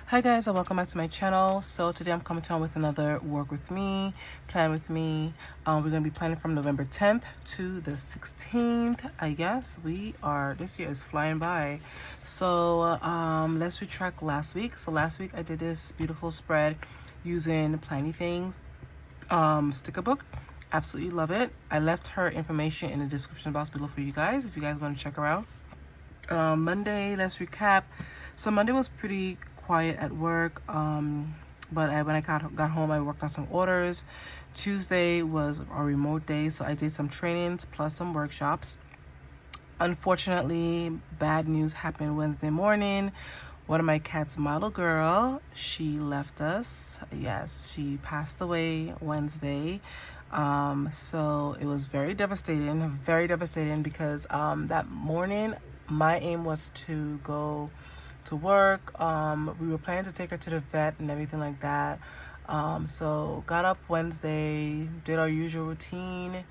Hi guys, and welcome back to my channel. So today I'm coming to with another work with me, plan with me. We're going to be planning from November 10th to the 16th. I guess this year is flying by. So let's retract last week. So last week I did this beautiful spread using Planny Things sticker book. Absolutely love it. I left her information in the description box below for you guys if you guys want to check her out. Monday, let's recap. So Monday was pretty quiet at work, but when I got home, I worked on some orders. Tuesday was a remote day, so I did some trainings plus some workshops. Unfortunately, bad news happened Wednesday morning. One of my cats, model girl, she left us. Yes, she passed away Wednesday. So it was very devastating because that morning my aim was to go to work. We were planning to take her to the vet and everything like that. So got up Wednesday, did our usual routine,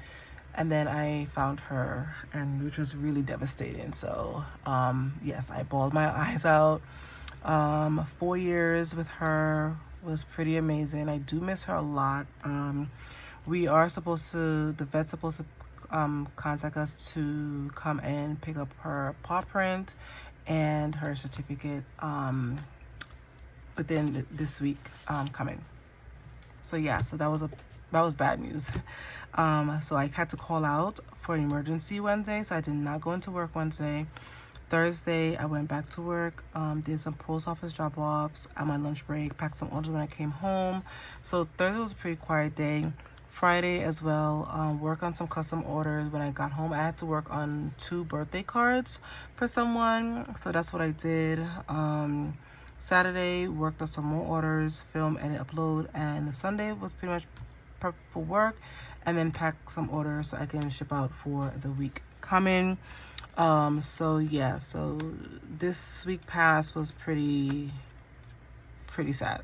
and then I found her, and which was really devastating. So yes, I bawled my eyes out. 4 years with her was pretty amazing. I do miss her a lot. The vet's supposed to contact us to come and pick up her paw print and her certificate within this week coming. So yeah, so that was bad news. So I had to call out for an emergency Wednesday, so I did not go into work Wednesday. Thursday, I went back to work, did some post office drop-offs at my lunch break, packed some orders when I came home. So Thursday was a pretty quiet day. Friday as well, work on some custom orders. When I got home, I had to work on 2 birthday cards for someone, so that's what I did. Saturday, worked on some more orders, film, edit, upload, and Sunday was pretty much prep for work, and then pack some orders so I can ship out for the week coming. So yeah, so this week past was pretty sad.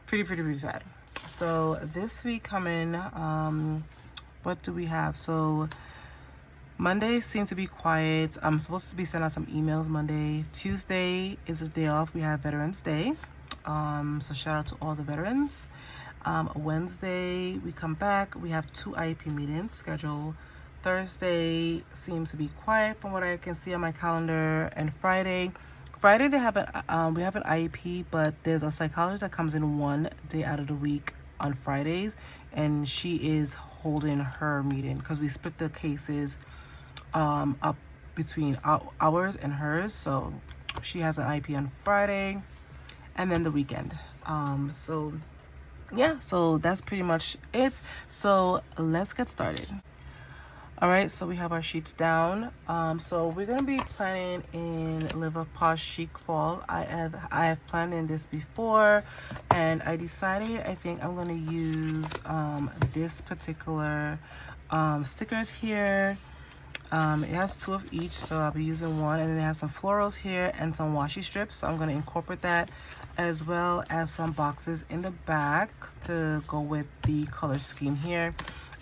pretty sad. So this week coming, what do we have? So Monday seems to be quiet. I'm supposed to be sending out some emails Monday. Tuesday is a day off. We have Veterans Day. So shout out to all the veterans. Wednesday we come back. We have 2 IEP meetings scheduled. Thursday seems to be quiet from what I can see on my calendar. And Friday they have we have an IEP, but there's a psychologist that comes in 1 day out of the week on Fridays, and she is holding her meeting because we split the cases up between ours and hers. So she has an IEP on Friday and then the weekend. So yeah, so that's pretty much it. So let's get started. All right, so we have our sheets down. So we're gonna be planning in Live a Posh Chic Fall. I have planned in this before, and I decided I think I'm gonna use this particular stickers here. It has 2 of each, so I'll be using 1, and then it has some florals here and some washi strips, so I'm going to incorporate that, as well as some boxes in the back to go with the color scheme here.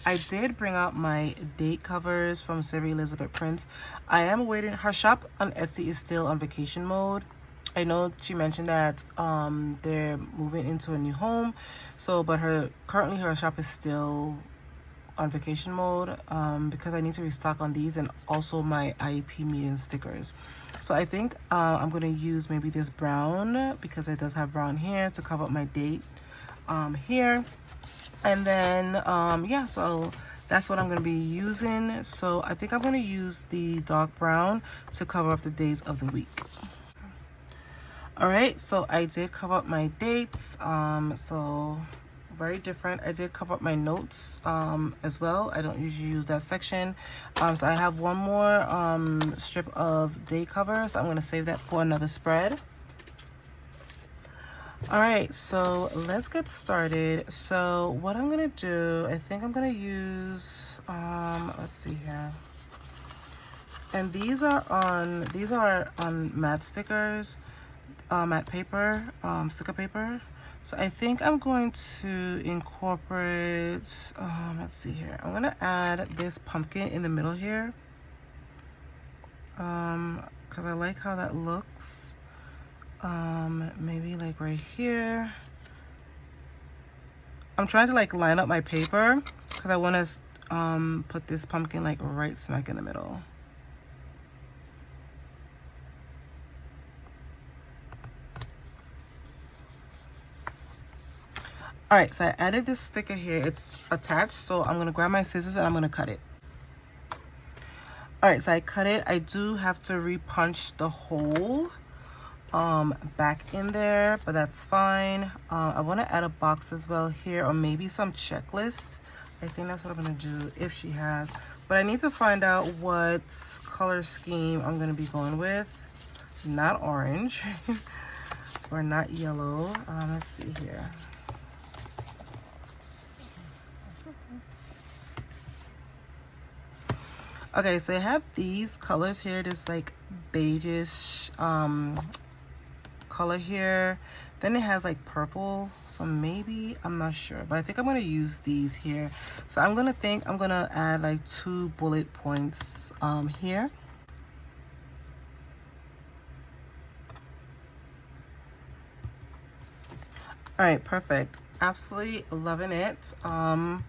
I did bring out my date covers from Sarah Elizabeth Prince. I am waiting. Her shop on Etsy is still on vacation mode. I know she mentioned that they're moving into a new home, so but currently her shop is still on vacation mode because I need to restock on these and also my IEP meeting stickers. So I think I'm going to use maybe this brown because it does have brown here to cover up my date here. And then yeah, so that's what I'm going to be using. So I think I'm going to use the dark brown to cover up the days of the week. All right, so I did cover up my dates. So very different. I did cover up my notes as well. I don't usually use that section. So I have one more strip of day cover, so I'm going to save that for another spread. All right, so let's get started. So what I'm going to do, I think I'm going to use let's see here. And these are on matte stickers, matte paper, sticker paper. So I think I'm going to incorporate, let's see here. I'm gonna add this pumpkin in the middle here. Cause I like how that looks. maybe like right here. I'm trying to like line up my paper because I want to put this pumpkin like right smack in the middle. All right, so I added this sticker here. It's attached, so I'm gonna grab my scissors and I'm gonna cut it. All right, so I cut it. I do have to repunch the hole back in there, but that's fine. I want to add a box as well here, or maybe some checklist. I think that's what I'm gonna do if she has, but I need to find out what color scheme I'm gonna be going with. Not orange or not yellow. Let's see here. Okay, so I have these colors here, this like beigeish color here. Then it has like purple, so maybe, I'm not sure, but I think I'm gonna use these here. So I'm gonna add like 2 bullet points here. All right, perfect. Absolutely loving it. Trying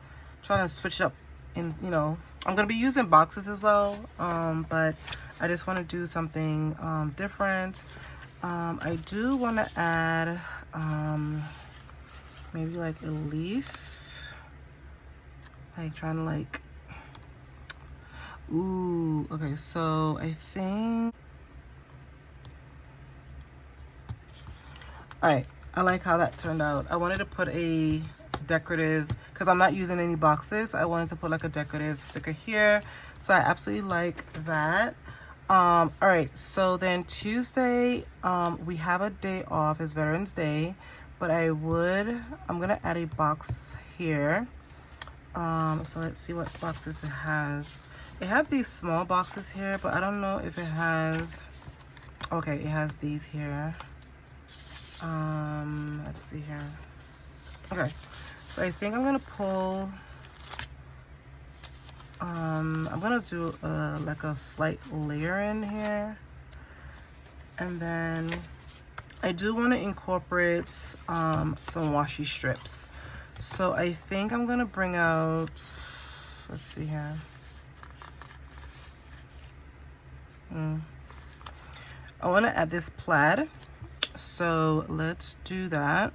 to switch it up in, you know, I'm gonna be using boxes as well, but I just want to do something different. I do want to add maybe like a leaf, like trying to like, ooh, okay, so I think, all right, I like how that turned out. I wanted to put a decorative, because I'm not using any boxes, I wanted to put like a decorative sticker here, so I absolutely like that. All right, so then Tuesday, we have a day off, it's Veterans Day, but I'm gonna add a box here. So let's see what boxes it has. It have these small boxes here, but I don't know if it has, okay, it has these here. Let's see here. Okay, so I think I'm gonna pull, I'm gonna do like a slight layer in here, and then I do want to incorporate some washi strips. So I think I'm gonna bring out, let's see here. I want to add this plaid, so let's do that.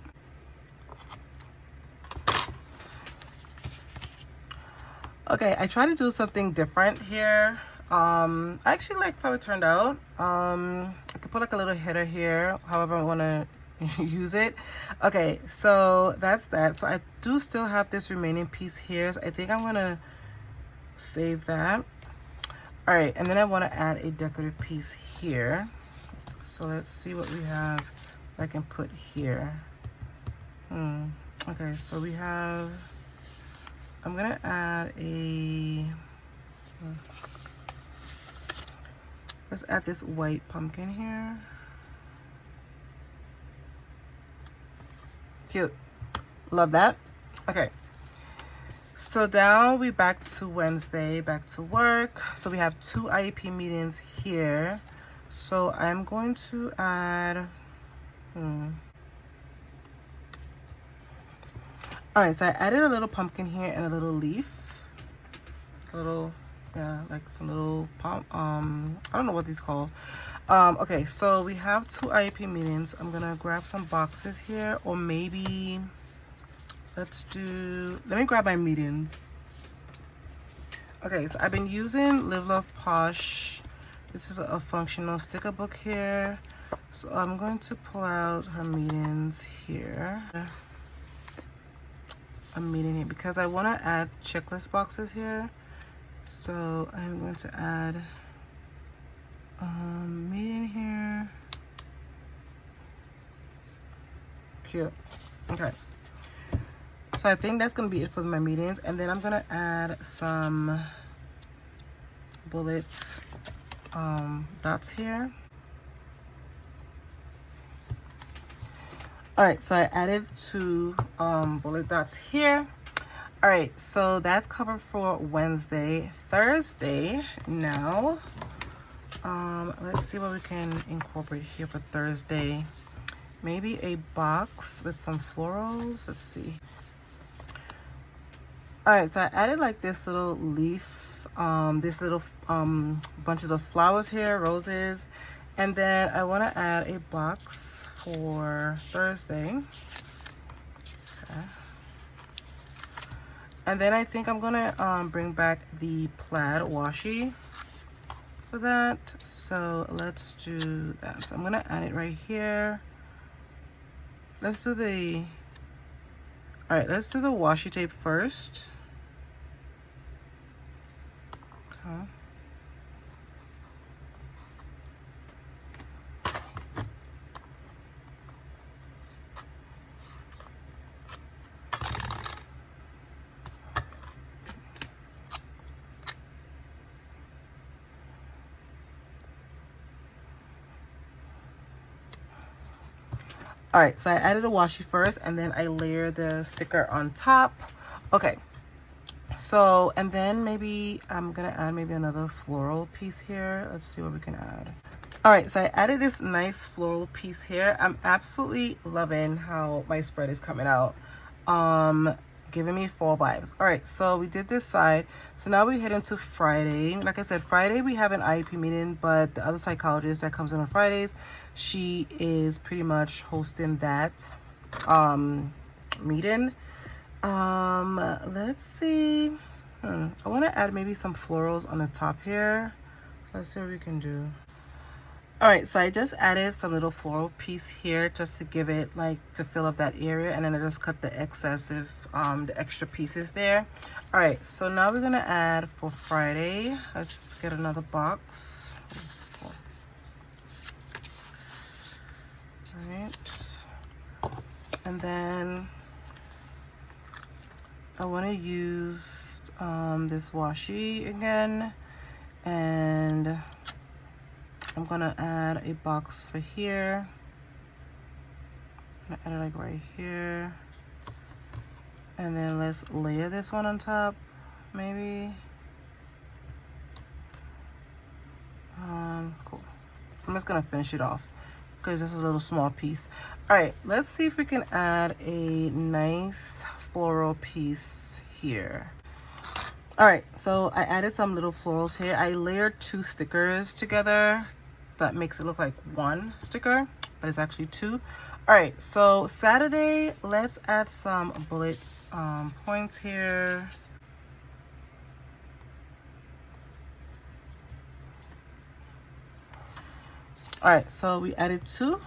Okay, I try to do something different here. I actually like how it turned out. I could put like a little header here, however I want to use it. Okay, so that's that. So I do still have this remaining piece here, so I think I'm gonna save that. All right, and then I want to add a decorative piece here. So let's see what we have I can put here. Okay, so we have, I'm gonna add a, let's add this white pumpkin here. Cute, love that. Okay, so now we back to Wednesday, back to work. So we have 2 IEP meetings here. So I'm going to add, all right, so I added a little pumpkin here and a little leaf, a little, yeah, like some little I don't know what these called. Okay, so we have 2 IEP meetings. I'm gonna grab some boxes here, or maybe let me grab my meetings. Okay, so I've been using Live Love Posh. This is a functional sticker book here. So I'm going to pull out her meetings here. I'm meeting it because I want to add checklist boxes here. So I'm going to add meeting here. Cute. Okay. So I think that's going to be it for my meetings. And then I'm going to add some bullet dots here. All right, so I added 2 bullet dots here. All right, so that's covered for Wednesday. Thursday now, let's see what we can incorporate here for Thursday. maybe a box with some florals. Let's see. All right, so I added like this little leaf, this little bunches of flowers here, roses, and then I want to add a box for Thursday. Okay. And then I think I'm gonna bring back the plaid washi for that. So let's do that. So I'm gonna add it right here. Let's do the, all right, let's do the washi tape first. Okay. All right, so I added a washi first and then I layer the sticker on top. Okay, so, and then maybe I'm gonna add maybe another floral piece here. Let's see what we can add. All right, so I added this nice floral piece here. I'm absolutely loving how my spread is coming out. Giving me fall vibes. All right, so we did this side. So now we head into Friday. Like I said, Friday we have an IEP meeting, but the other psychologist that comes in on Fridays, she is pretty much hosting that meeting. Let's see. I want to add maybe some florals on the top here. Let's see what we can do. All right, so I just added some little floral piece here just to give it like to fill up that area, and then I just cut the excessive the extra pieces there. All right, so now we're gonna add for Friday. Let's get another box. All right, and then I want to use this washi again, and I'm gonna add a box for here. I'm gonna add it like right here, and then let's layer this one on top, maybe. Cool. I'm just gonna finish it off because it's a little small piece. All right, let's see if we can add a nice floral piece here. All right, so I added some little florals here. I layered 2 stickers together. That makes it look like 1 sticker, but it's actually 2. All right, so Saturday, let's add some bullet points here. All right, so we added 2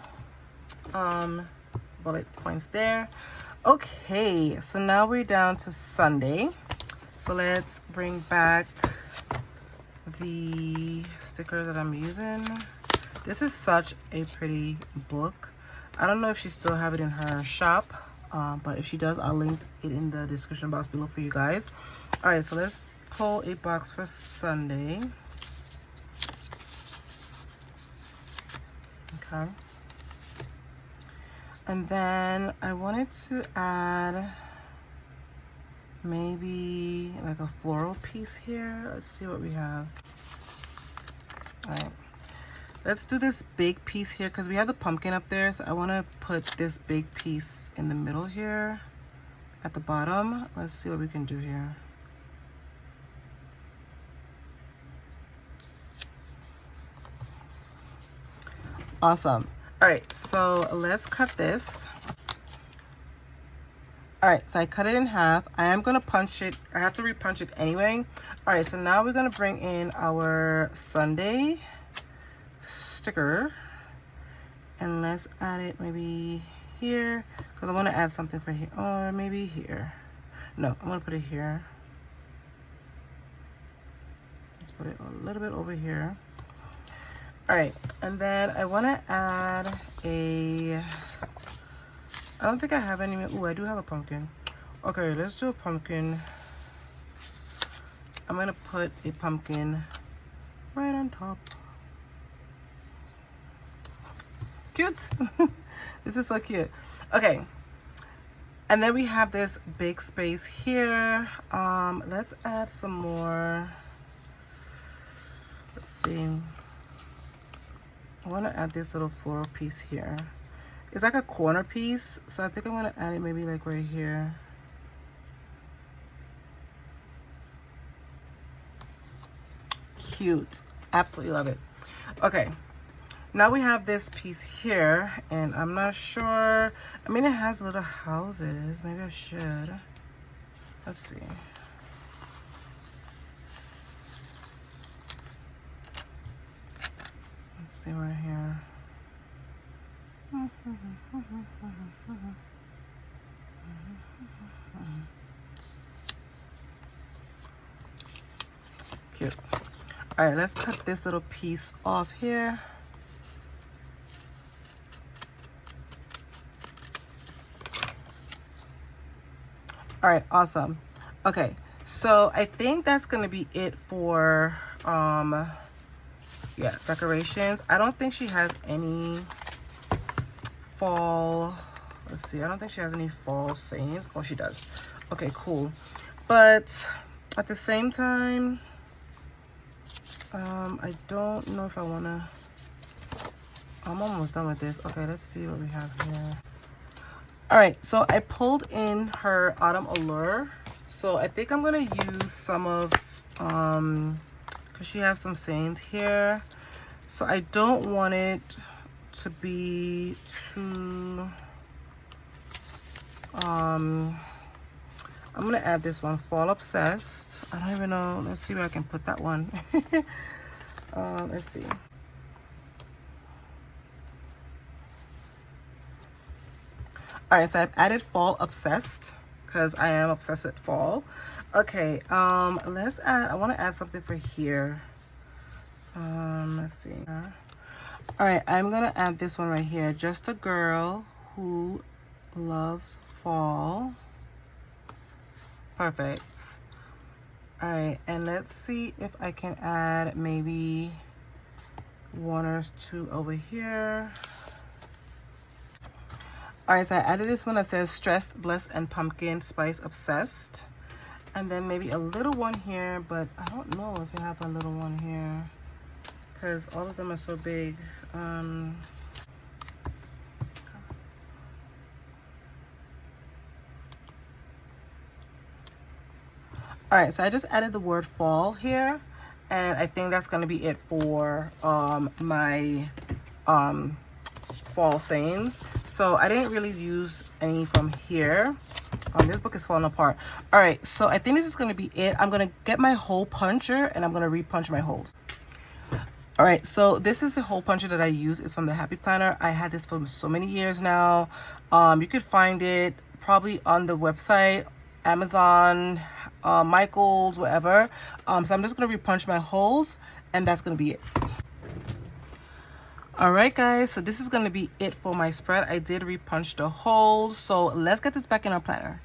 bullet points there. Okay, so now we're down to Sunday. So let's bring back the sticker that I'm using. This is such a pretty book. I don't know if she still have it in her shop, but if she does, I'll link it in the description box below for you guys. All right, so let's pull a box for Sunday. Okay. And then I wanted to add maybe like a floral piece here. Let's see what we have. All right, let's do this big piece here because we have the pumpkin up there, so I want to put this big piece in the middle here at the bottom. Let's see what we can do here. Awesome. All right, so let's cut this. All right, so I cut it in half. I am gonna punch it. I have to repunch it anyway. All right, so now we're gonna bring in our Sunday sticker, and let's add it maybe here because I want to add something for here, or maybe here. No, I'm gonna put it here. Let's put it a little bit over here. All right, and then I want to add a, I don't think I have any. Oh, I do have a pumpkin. Okay, let's do a pumpkin. I'm gonna put a pumpkin right on top. Cute. This is so cute. Okay, and then we have this big space here. Let's add some more. Let's see. I want to add this little floral piece here. it's like a corner piece, so I think I'm gonna add it maybe like right here. Cute. Absolutely love it. Okay, now we have this piece here, and I'm not sure. I mean, it has little houses. Maybe I should. Let's see. Let's see right here. Cute. All right, let's cut this little piece off here. All right, awesome. Okay, so I think that's gonna be it for yeah, decorations. I don't think she has any fall, let's see, I don't think she has any fall sayings. Oh, she does. Okay, cool. But at the same time, I don't know if I wanna, I'm almost done with this. Okay, let's see what we have here. All right, so I pulled in her Autumn Allure. So I think I'm gonna use some of, cause she has some sayings here. So I don't want it to be too, I'm gonna add this one, Fall Obsessed. I don't even know, let's see where I can put that one. Let's see. All right, so I've added Fall Obsessed because I am obsessed with fall. Okay, let's add, I want to add something for here. Let's see. All right, I'm gonna add this one right here. Just a girl who loves fall. Perfect. All right, and let's see if I can add maybe one or two over here. All right, so I added this one that says Stressed, Blessed, and Pumpkin Spice Obsessed. And then maybe a little one here, but I don't know if I have a little one here because all of them are so big. All right, so I just added the word fall here, and I think that's gonna be it for my fall sayings. So I didn't really use any from here. This book is falling apart. All right, so I think this is gonna be it. I'm gonna get my hole puncher and I'm gonna repunch my holes. All right, so this is the hole puncher that I use. It's from the Happy Planner. I had this for so many years now. You could find it probably on the website, Amazon, Michael's, whatever. So I'm just gonna repunch my holes and that's gonna be it. All right, guys, so this is gonna be it for my spread. I did repunch the holes, so let's get this back in our planner.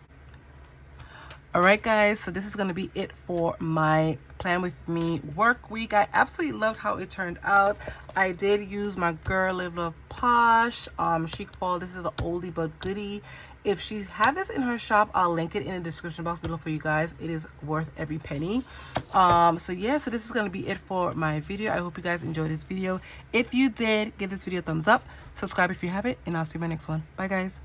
All right, guys, so this is gonna be it for my Plan With Me work week. I absolutely loved how it turned out. I did use my Girl Live Love Posh Chic Fall. This is an oldie but goodie. If she had this in her shop, I'll link it in the description box below for you guys. It is worth every penny. So yeah, so this is gonna be it for my video. I hope you guys enjoyed this video. If you did, give this video a thumbs up, subscribe if you haven't, and I'll see you in my next one. Bye, guys.